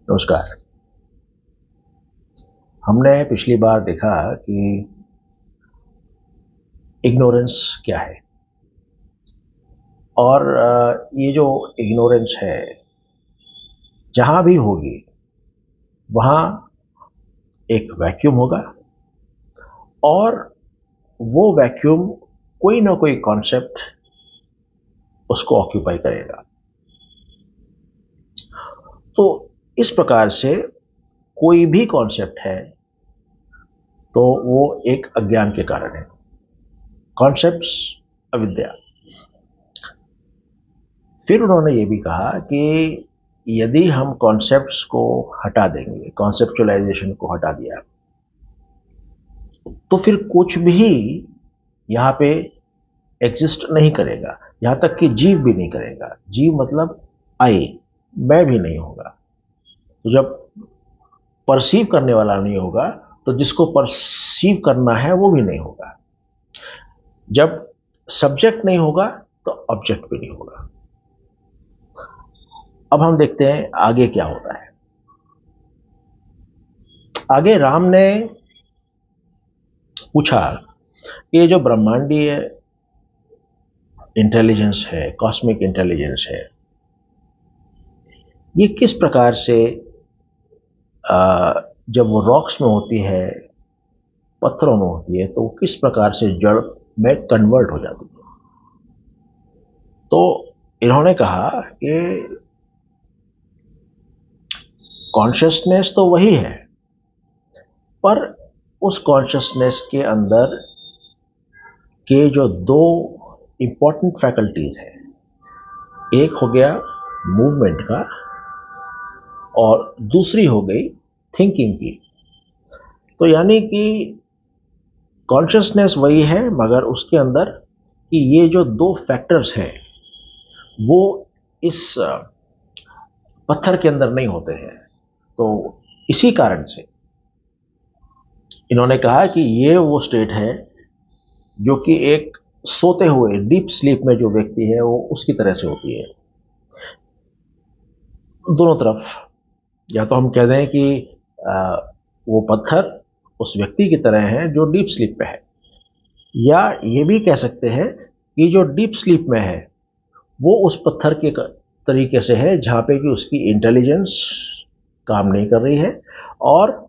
नमस्कार। हमने पिछली बार देखा कि इग्नोरेंस क्या है और ये जो इग्नोरेंस है जहाँ भी होगी वहाँ एक वैक्यूम होगा और वो वैक्यूम कोई ना कोई कॉन्सेप्ट उसको ऑक्यूपाई करेगा। तो इस प्रकार से कोई भी कॉन्सेप्ट है तो वो एक अज्ञान के कारण है। कॉन्सेप्ट्स अविद्या। फिर उन्होंने ये भी कहा कि यदि हम कॉन्सेप्ट्स को हटा देंगे, कॉन्सेप्चुअलाइजेशन को हटा दिया, तो फिर कुछ भी यहाँ पे एग्जिस्ट नहीं करेगा, यहाँ तक कि जीव भी नहीं करेगा। जीव मतलब आई, मैं भी नहीं होगा। तो जब परसीव करने वाला नहीं होगा तो जिसको परसीव करना है वो भी नहीं होगा। जब सब्जेक्ट नहीं होगा तो ऑब्जेक्ट भी नहीं होगा। अब हम देखते हैं आगे क्या होता है। आगे राम ने पूछा कि ये जो ब्रह्मांडीय इंटेलिजेंस है, कॉस्मिक इंटेलिजेंस है, ये किस प्रकार से जब वो रॉक्स में होती है, पत्थरों में होती है, तो वो किस प्रकार से जड़ में कन्वर्ट हो जाती है। तो इन्होंने कहा कि कॉन्शियसनेस तो वही है, पर उस कॉन्शियसनेस के अंदर के जो दो इंपॉर्टेंट फैकल्टीज है, एक हो गया मूवमेंट का और दूसरी हो गई थिंकिंग की। तो यानी कि कॉन्शियसनेस वही है, मगर उसके अंदर कि ये जो दो फैक्टर्स हैं वो इस पत्थर के अंदर नहीं होते हैं। तो इसी कारण से इन्होंने कहा कि ये वो स्टेट है जो कि एक सोते हुए डीप स्लीप में जो व्यक्ति है वो उसकी तरह से होती है। दोनों तरफ, या तो हम कह दें कि वो पत्थर उस व्यक्ति की तरह है जो डीप स्लीप में है, या ये भी कह सकते हैं कि जो डीप स्लीप में है वो उस पत्थर के तरीके से है जहाँ पे कि उसकी इंटेलिजेंस काम नहीं कर रही है और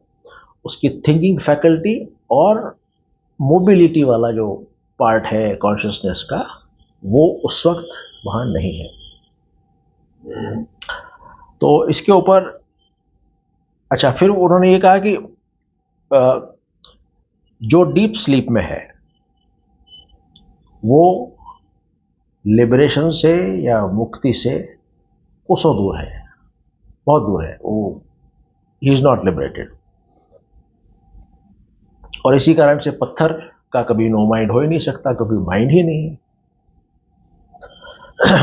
उसकी थिंकिंग फैकल्टी और मोबिलिटी वाला जो पार्ट है कॉन्शियसनेस का वो उस वक्त वहाँ नहीं है। तो इसके ऊपर अच्छा, फिर उन्होंने ये कहा कि जो डीप स्लीप में है वो लिबरेशन से या मुक्ति से कोसों दूर है, बहुत दूर है। वो ही इज नॉट लिबरेटेड, और इसी कारण से पत्थर का कभी नो माइंड हो ही नहीं सकता क्योंकि माइंड ही नहीं है।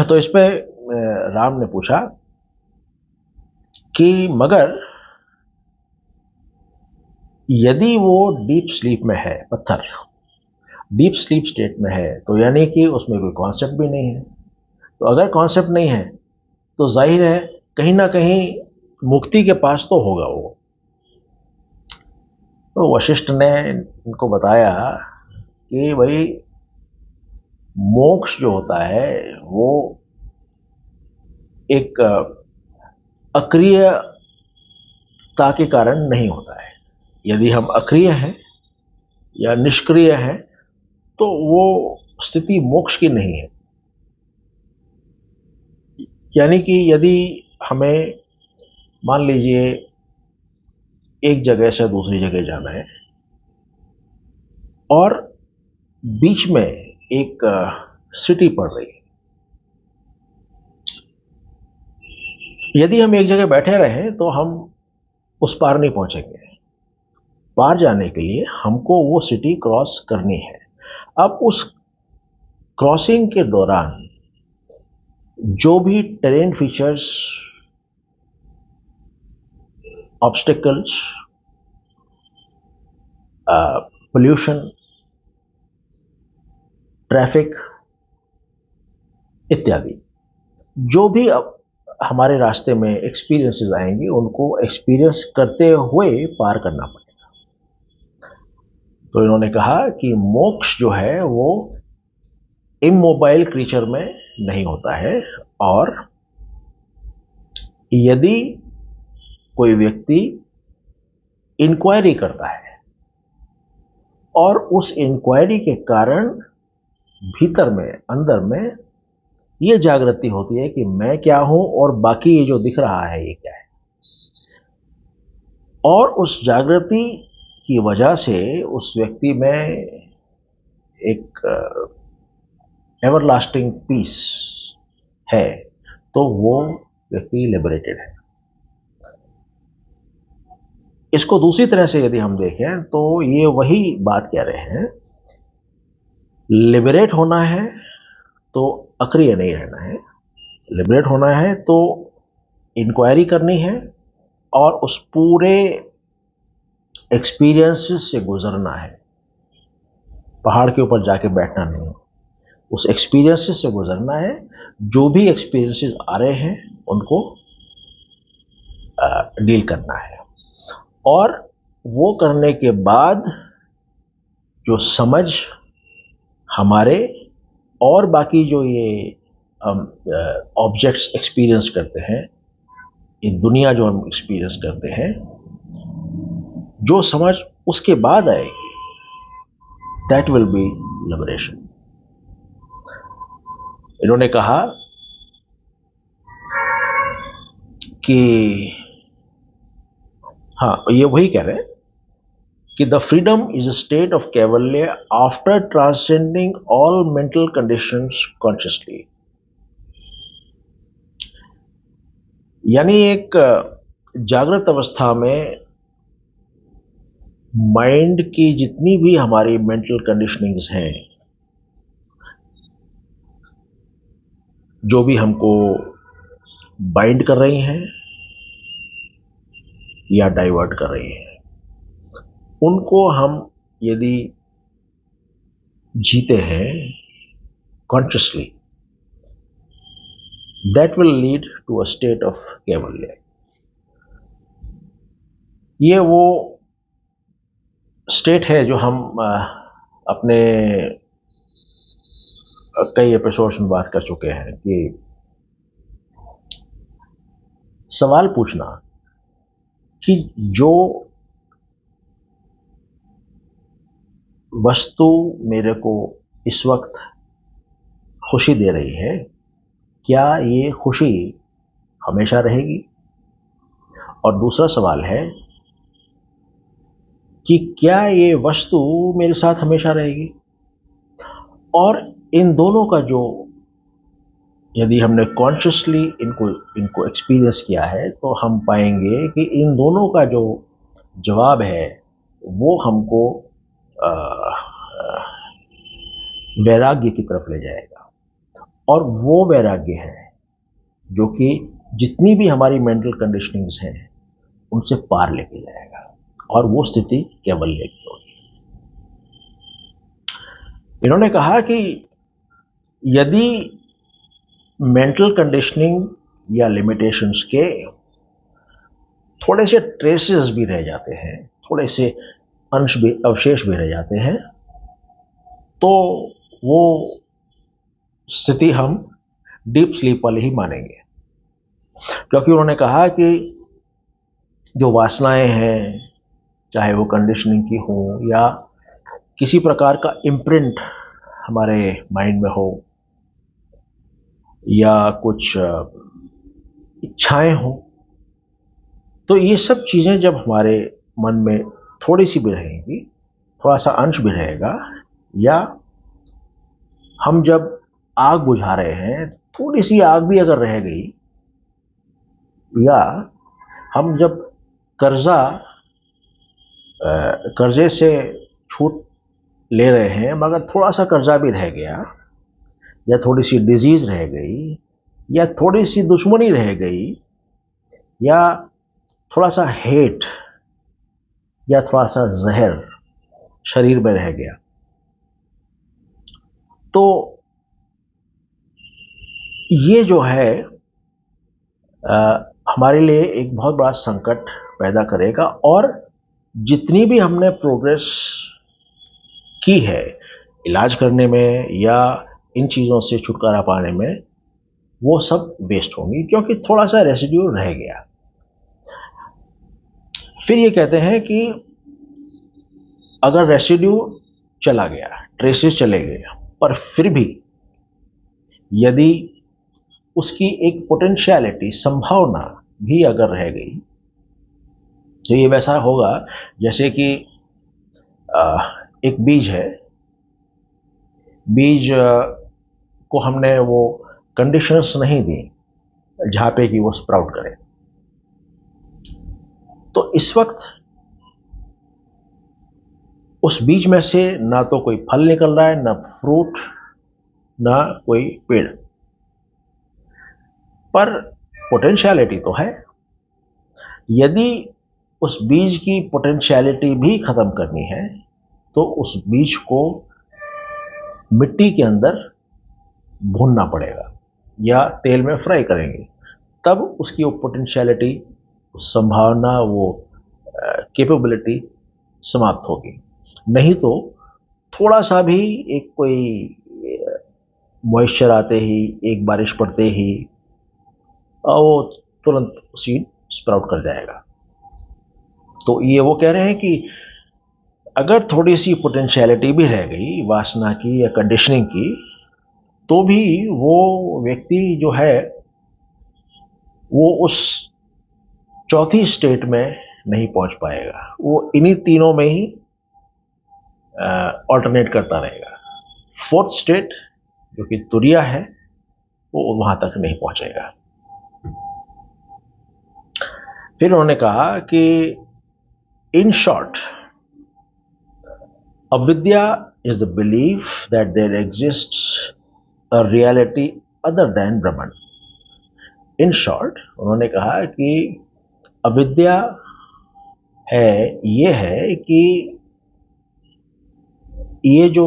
तो इस पे राम ने पूछा कि मगर यदि वो डीप स्लीप में है, पत्थर डीप स्लीप स्टेट में है, तो यानी कि उसमें कोई कॉन्सेप्ट भी नहीं है। तो अगर कॉन्सेप्ट नहीं है तो जाहिर है कहीं ना कहीं मुक्ति के पास तो होगा वो। तो वशिष्ठ ने इनको बताया कि भाई मोक्ष जो होता है वो एक अक्रियता के कारण नहीं होता है। यदि हम अक्रिय हैं या निष्क्रिय हैं तो वो स्थिति मोक्ष की नहीं है। यानी कि यदि हमें मान लीजिए एक जगह से दूसरी जगह जाना है और बीच में एक सिटी पड़ रही है, यदि हम एक जगह बैठे रहे तो हम उस पार नहीं पहुंचेंगे। पार जाने के लिए हमको वो सिटी क्रॉस करनी है। अब उस क्रॉसिंग के दौरान जो भी terrain features, obstacles, pollution, traffic इत्यादि जो भी हमारे रास्ते में एक्सपीरियंसेस आएंगे, उनको एक्सपीरियंस करते हुए पार करना पड़ेगा। तो इन्होंने कहा कि मोक्ष जो है वो इमोबाइल क्रीचर में नहीं होता है, और यदि कोई व्यक्ति इंक्वायरी करता है और उस इंक्वायरी के कारण भीतर में, अंदर में ये जागृति होती है कि मैं क्या हूं और बाकी ये जो दिख रहा है ये क्या है, और उस जागृति की वजह से उस व्यक्ति में एक एवरलास्टिंग पीस है, तो वो व्यक्ति लिबरेटेड है। इसको दूसरी तरह से यदि हम देखें तो ये वही बात कह रहे हैं, लिबरेट होना है तो अक्रिय नहीं रहना है, लिबरेट होना है तो इंक्वायरी करनी है और उस पूरे एक्सपीरियंसेस से गुजरना है। पहाड़ के ऊपर जाके बैठना नहीं, उस एक्सपीरियंसेस से गुजरना है। जो भी एक्सपीरियंसेस आ रहे हैं उनको डील करना है, और वो करने के बाद जो समझ हमारे और बाकी जो ये ऑब्जेक्ट्स एक्सपीरियंस करते हैं, ये दुनिया जो हम एक्सपीरियंस करते हैं, जो समझ उसके बाद आएगी, दैट विल बी लिबरेशन। इन्होंने कहा कि हाँ, ये वही कह रहे हैं कि the freedom is a state of kaivalya after transcending all mental conditions consciously. यानी एक जागृत अवस्था में माइंड की जितनी भी हमारी मेंटल कंडीशनिंग्स हैं, जो भी हमको बाइंड कर रही हैं या डाइवर्ट कर रही हैं, उनको हम यदि जीते हैं consciously, that will lead to a state of kaivalya. ये वो स्टेट है जो हम अपने कई एपिसोड्स में बात कर चुके हैं कि सवाल पूछना कि जो वस्तु मेरे को इस वक्त खुशी दे रही है, क्या ये खुशी हमेशा रहेगी? और दूसरा सवाल है कि क्या ये वस्तु मेरे साथ हमेशा रहेगी? और इन दोनों का जो, यदि हमने कॉन्शियसली इनको इनको एक्सपीरियंस किया है, तो हम पाएंगे कि इन दोनों का जो जवाब है वो हमको वैराग्य की तरफ ले जाएगा, और वो वैराग्य है जो कि जितनी भी हमारी मेंटल कंडीशनिंग्स हैं उनसे पार लेके जाएगा, और वो स्थिति कैवल्य की होगी। इन्होंने कहा कि यदि मेंटल कंडीशनिंग या लिमिटेशंस के थोड़े से ट्रेसेस भी रह जाते हैं, थोड़े से अंश भी, अवशेष भी रह जाते हैं, तो वो स्थिति हम डीप स्लीप वाली ही मानेंगे। क्योंकि उन्होंने कहा कि जो वासनाएं हैं, चाहे वो कंडीशनिंग की हो या किसी प्रकार का इम्प्रिंट हमारे माइंड में हो, या कुछ इच्छाएं हो, तो ये सब चीज़ें जब हमारे मन में थोड़ी सी भी रहेंगी, थोड़ा सा अंश भी रहेगा, या हम जब आग बुझा रहे हैं थोड़ी सी आग भी अगर रह गई, या हम जब कर्जे से छूट ले रहे हैं मगर थोड़ा सा कर्जा भी रह गया, या थोड़ी सी डिजीज रह गई, या थोड़ी सी दुश्मनी रह गई, या थोड़ा सा हेट या थोड़ा सा जहर शरीर में रह गया, तो ये जो है हमारे लिए एक बहुत बड़ा संकट पैदा करेगा, और जितनी भी हमने प्रोग्रेस की है इलाज करने में या इन चीज़ों से छुटकारा पाने में, वो सब वेस्ट होंगी, क्योंकि थोड़ा सा रेसिड्यू रह गया। फिर ये कहते हैं कि अगर रेसिड्यू चला गया, ट्रेसेस चले गए, पर फिर भी यदि उसकी एक पोटेंशियलिटी, संभावना भी अगर रह गई, तो ये वैसा होगा जैसे कि एक बीज है, बीज को हमने वो कंडीशंस नहीं दी जहाँ पे कि वो स्प्राउट करे, तो इस वक्त उस बीज में से ना तो कोई फल निकल रहा है, ना फ्रूट, ना कोई पेड़, पर पोटेंशियलिटी तो है। यदि उस बीज की पोटेंशियलिटी भी खत्म करनी है, तो उस बीज को मिट्टी के अंदर भूनना पड़ेगा या तेल में फ्राई करेंगे, तब उसकी वो पोटेंशियलिटी, संभावना, वो कैपेबिलिटी समाप्त होगी। नहीं तो थोड़ा सा भी एक कोई मॉइस्चर आते ही, एक बारिश पड़ते ही वो तुरंत सीड स्प्राउट कर जाएगा। तो ये वो कह रहे हैं कि अगर थोड़ी सी पोटेंशियलिटी भी रह गई वासना की या कंडीशनिंग की, तो भी वो व्यक्ति जो है वो उस चौथी स्टेट में नहीं पहुंच पाएगा, वो इन्हीं तीनों में ही ऑल्टरनेट करता रहेगा। फोर्थ स्टेट जो कि तुरिया है, वो वहां तक नहीं पहुंचेगा। फिर उन्होंने कहा कि in short, avidya is the belief that there exists a reality other than Brahman. In short, उन्होंने कहा कि अविद्या ये है कि ये जो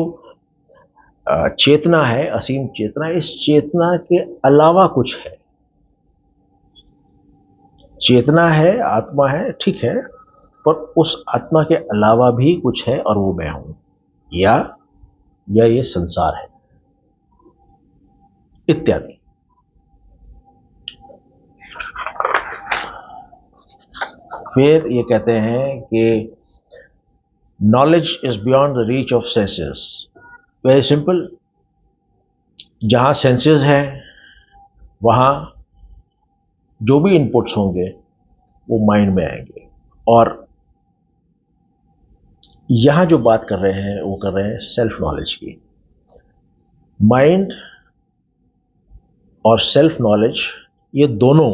चेतना है, असीम चेतना, इस चेतना के अलावा कुछ है। चेतना है, आत्मा है, ठीक है, पर उस आत्मा के अलावा भी कुछ है, और वो मैं हूं, या ये संसार है, इत्यादि। फिर ये कहते हैं कि knowledge is beyond the reach of senses. Very simple, जहां सेंसेस है वहां जो भी इनपुट्स होंगे वो माइंड में आएंगे, और यहां जो बात कर रहे हैं वो कर रहे हैं सेल्फ नॉलेज की। माइंड और सेल्फ नॉलेज, ये दोनों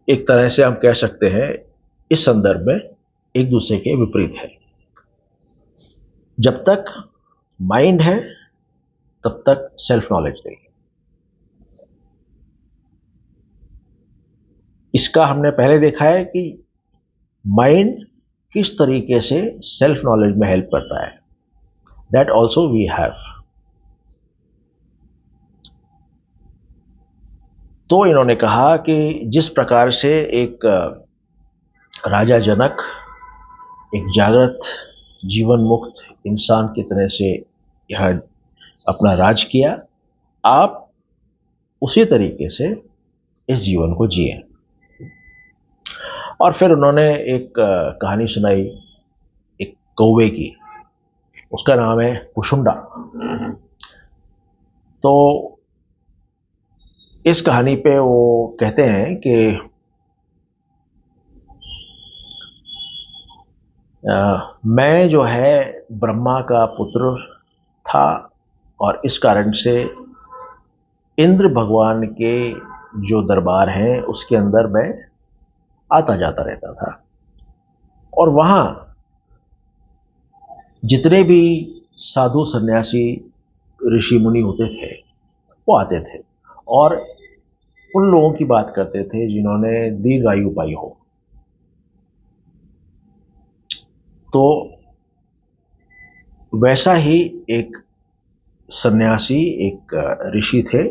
एक तरह से हम कह सकते हैं इस संदर्भ में एक दूसरे के विपरीत है। जब तक माइंड है तब तक सेल्फ नॉलेज नहीं। इसका हमने पहले देखा है कि माइंड किस तरीके से सेल्फ नॉलेज में हेल्प करता है, दैट ऑल्सो वी हैव। तो इन्होंने कहा कि जिस प्रकार से एक राजा जनक एक जागृत जीवन मुक्त इंसान की तरह से यह अपना राज किया, आप उसी तरीके से इस जीवन को जिए। और फिर उन्होंने एक कहानी सुनाई एक कौवे की, उसका नाम है कुशुंडा। तो इस कहानी पे वो कहते हैं कि मैं जो है ब्रह्मा का पुत्र था, और इस कारण से इंद्र भगवान के जो दरबार हैं उसके अंदर मैं आता जाता रहता था, और वहां जितने भी साधु सन्यासी ऋषि मुनि होते थे वो आते थे, और उन लोगों की बात करते थे जिन्होंने दीर्घायु पाई हो। तो वैसा ही एक सन्यासी, एक ऋषि थे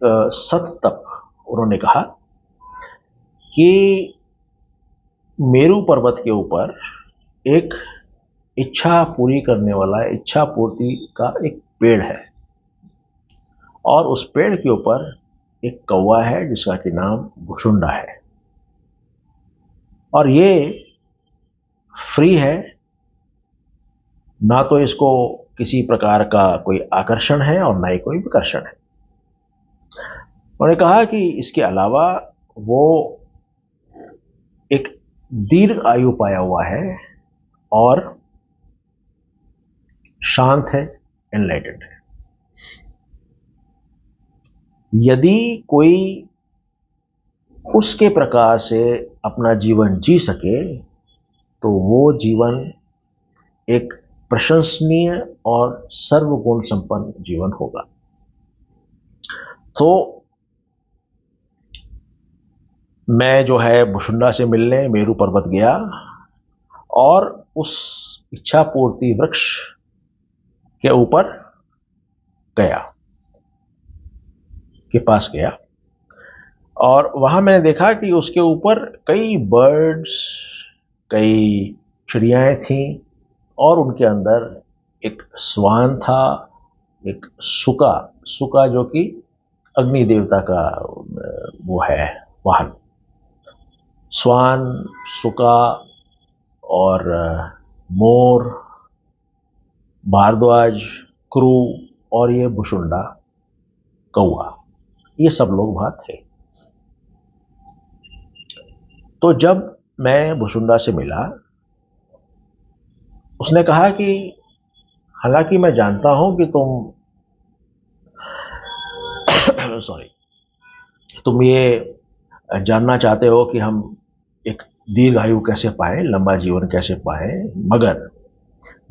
सत तप उन्होंने कहा कि मेरू पर्वत के ऊपर एक इच्छा पूरी करने वाला, इच्छा पूर्ति का एक पेड़ है, और उस पेड़ के ऊपर एक कौवा है जिसका कि नाम भुसुंडा है, और ये फ्री है, ना तो इसको किसी प्रकार का कोई आकर्षण है और ना ही कोई विकर्षण है। उन्होंने कहा कि इसके अलावा वो एक दीर्घ आयु पाया हुआ है और शांत है, एनलाइटेंड है। यदि कोई उसके प्रकार से अपना जीवन जी सके तो वो जीवन एक प्रशंसनीय और सर्वगुण संपन्न जीवन होगा। तो मैं जो है भुसुंडा से मिलने मेरू पर्वत गया और उस इच्छा पूर्ति वृक्ष के ऊपर गया, के पास गया, और वहां मैंने देखा कि उसके ऊपर कई बर्ड्स, कई चिड़ियाएं थीं, और उनके अंदर एक स्वान था, एक सुका, सुका जो कि अग्नि देवता का वो है वाहन, स्वान, सुका और मोर, भारद्वाज, क्रू और ये भुसुंडा कौवा, ये सब लोग वहां थे। तो जब मैं भुसुंडा से मिला, उसने कहा कि हालांकि मैं जानता हूं कि तुम सॉरी, तुम ये जानना चाहते हो कि हम एक दीर्घायु कैसे पाएं, लंबा जीवन कैसे पाएं, मगर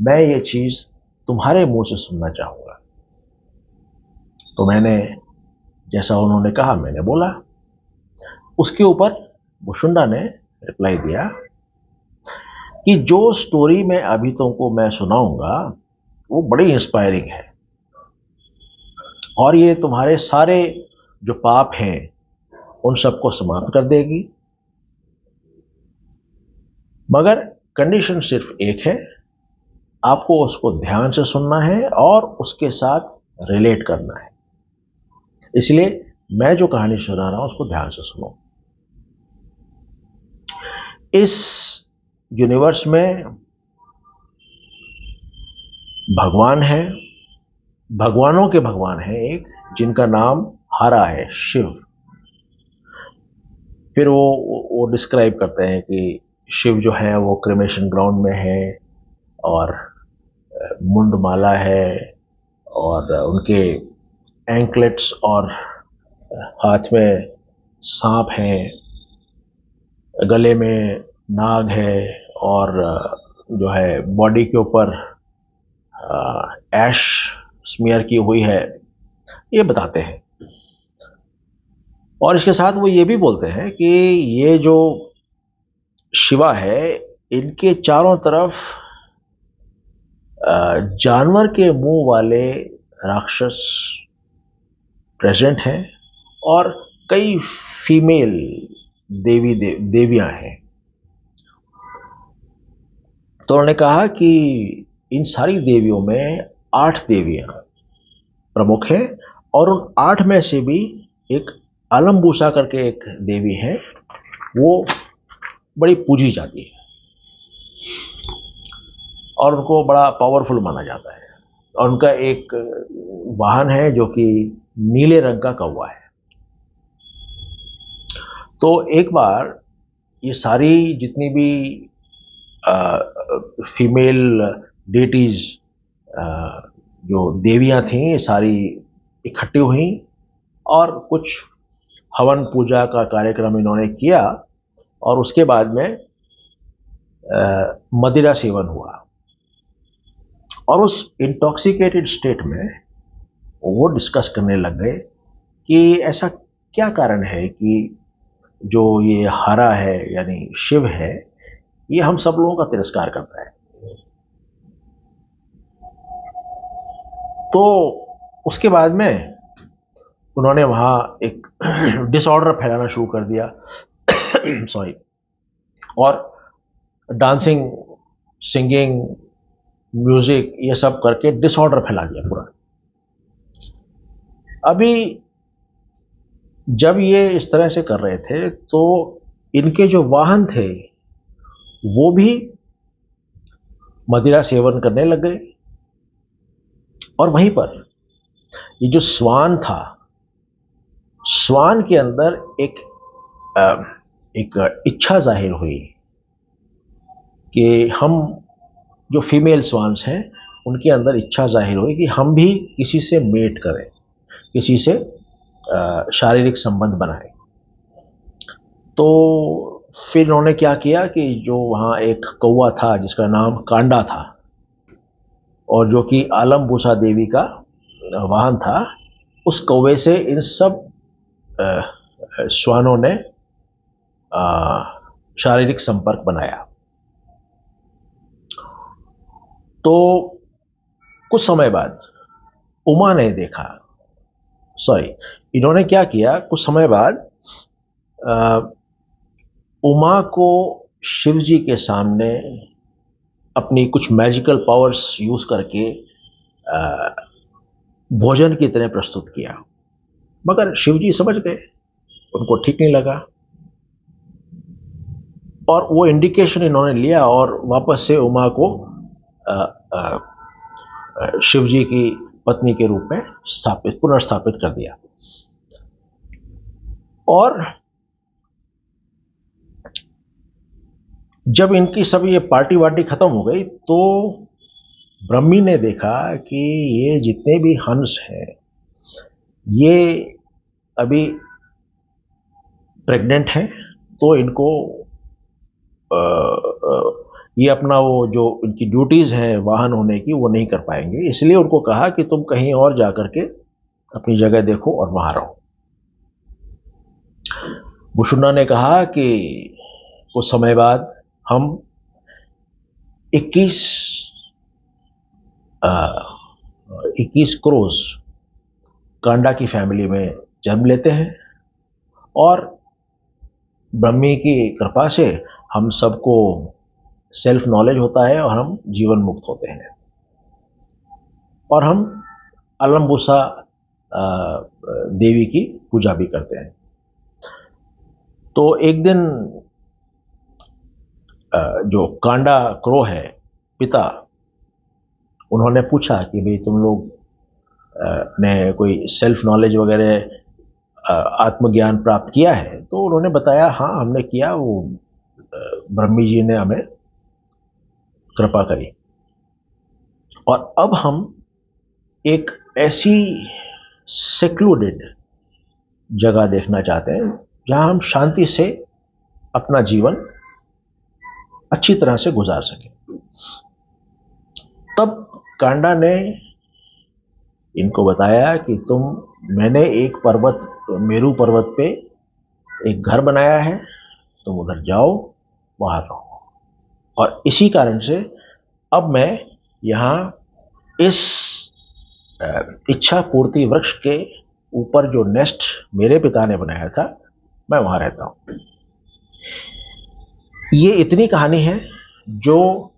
मैं ये चीज तुम्हारे मुंह से सुनना चाहूंगा। तो मैंने जैसा उन्होंने कहा मैंने बोला। उसके ऊपर भुसुंडा ने रिप्लाई दिया कि जो स्टोरी मैं अभी तुमको मैं सुनाऊंगा वो बड़ी इंस्पायरिंग है, और ये तुम्हारे सारे जो पाप हैं उन सबको समाप्त कर देगी, मगर कंडीशन सिर्फ एक है, आपको उसको ध्यान से सुनना है और उसके साथ रिलेट करना है। इसलिए मैं जो कहानी सुना रहा हूं उसको ध्यान से सुनो। इस यूनिवर्स में भगवान है, भगवानों के भगवान है एक, जिनका नाम हरा है, शिव। फिर वो डिस्क्राइब करते हैं कि शिव जो है वो क्रिमेशन ग्राउंड में है, और मुंडमाला है, और उनके एंकलेट्स और हाथ में सांप हैं, गले में नाग है, और जो है बॉडी के ऊपर ऐश स्मीयर की हुई है, ये बताते हैं। और इसके साथ वो ये भी बोलते हैं कि ये जो शिवा है, इनके चारों तरफ जानवर के मुंह वाले राक्षस प्रेजेंट हैं, और कई फीमेल देवियां हैं। तो उन्होंने कहा कि इन सारी देवियों में 8 देवियां प्रमुख हैं, और उन 8 में से भी एक अलम्बूसा करके एक देवी है, वो बड़ी पूजी जाती है और उनको बड़ा पावरफुल माना जाता है, और उनका एक वाहन है जो कि नीले रंग का कौवा है। तो एक बार ये सारी जितनी भी फीमेल डेटीज, जो देवियां थीं, ये सारी इकट्ठी हुई, और कुछ हवन पूजा का कार्यक्रम इन्होंने किया, और उसके बाद में मदिरा सेवन हुआ, और उस इंटॉक्सिकेटेड स्टेट में वो डिस्कस करने लग गए कि ऐसा क्या कारण है कि जो ये हरा है यानी शिव है, ये हम सब लोगों का तिरस्कार करता है। तो उसके बाद में उन्होंने वहाँ एक डिसऑर्डर फैलाना शुरू कर दिया। सॉरी। और डांसिंग, सिंगिंग, म्यूजिक ये सब करके डिसऑर्डर फैला दिया पूरा। अभी जब ये इस तरह से कर रहे थे तो इनके जो वाहन थे वो भी मदिरा सेवन करने लग गए। और वहीं पर ये जो स्वान था, स्वान के अंदर एक इच्छा जाहिर हुई कि हम जो फीमेल स्वान्स हैं उनके अंदर इच्छा जाहिर हुई कि हम भी किसी से मेट करें, किसी से शारीरिक संबंध बनाएं। तो फिर उन्होंने क्या किया कि जो वहाँ एक कौवा था जिसका नाम कांडा था और जो कि आलमबूसा देवी का वाहन था, उस कौवे से इन सब श्वानों ने शारीरिक संपर्क बनाया। तो कुछ समय बाद उमा ने देखा, सॉरी, इन्होंने क्या किया, कुछ समय बाद उमा को शिव जी के सामने अपनी कुछ मैजिकल पावर्स यूज करके भोजन की तरह प्रस्तुत किया। मगर शिव जी समझ गए, उनको ठीक नहीं लगा और वो इंडिकेशन इन्होंने लिया और वापस से उमा को शिव जी की पत्नी के रूप में पुनर्स्थापित कर दिया। और जब इनकी सब ये पार्टी वार्टी खत्म हो गई तो ब्रह्मी ने देखा कि ये जितने भी हंस हैं ये अभी प्रेग्नेंट हैं, तो इनको ये अपना वो जो इनकी ड्यूटीज हैं वाहन होने की वो नहीं कर पाएंगे। इसलिए उनको कहा कि तुम कहीं और जाकर के अपनी जगह देखो और वहां रहो। भुषुंडा ने कहा कि कुछ समय बाद हम 21 क्रोज कांडा की फैमिली में जन्म लेते हैं और ब्रह्मी की कृपा से हम सबको सेल्फ नॉलेज होता है और हम जीवन मुक्त होते हैं और हम अलम्बुसा देवी की पूजा भी करते हैं। तो एक दिन जो कांडा क्रो है पिता, उन्होंने पूछा कि भाई तुम लोग ने कोई सेल्फ नॉलेज वगैरह आत्मज्ञान प्राप्त किया है? तो उन्होंने बताया हाँ हमने किया, वो ब्रह्मी जी ने हमें कृपा करी और अब हम एक ऐसी सेक्लूडेड जगह देखना चाहते हैं जहां हम शांति से अपना जीवन अच्छी तरह से गुजार सकें। तब कांडा ने इनको बताया कि मैंने एक पर्वत, मेरू पर्वत पे एक घर बनाया है, तुम उधर जाओ, वहां रहो। और इसी कारण से अब मैं यहाँ इस इच्छा पूर्ति वृक्ष के ऊपर जो नेस्ट मेरे पिता ने बनाया था, मैं वहां रहता हूं। ये इतनी कहानी है जो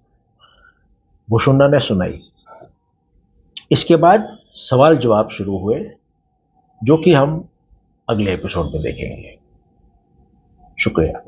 भुषुंडा ने सुनाई। इसके बाद सवाल जवाब शुरू हुए जो कि हम अगले एपिसोड में देखेंगे। शुक्रिया।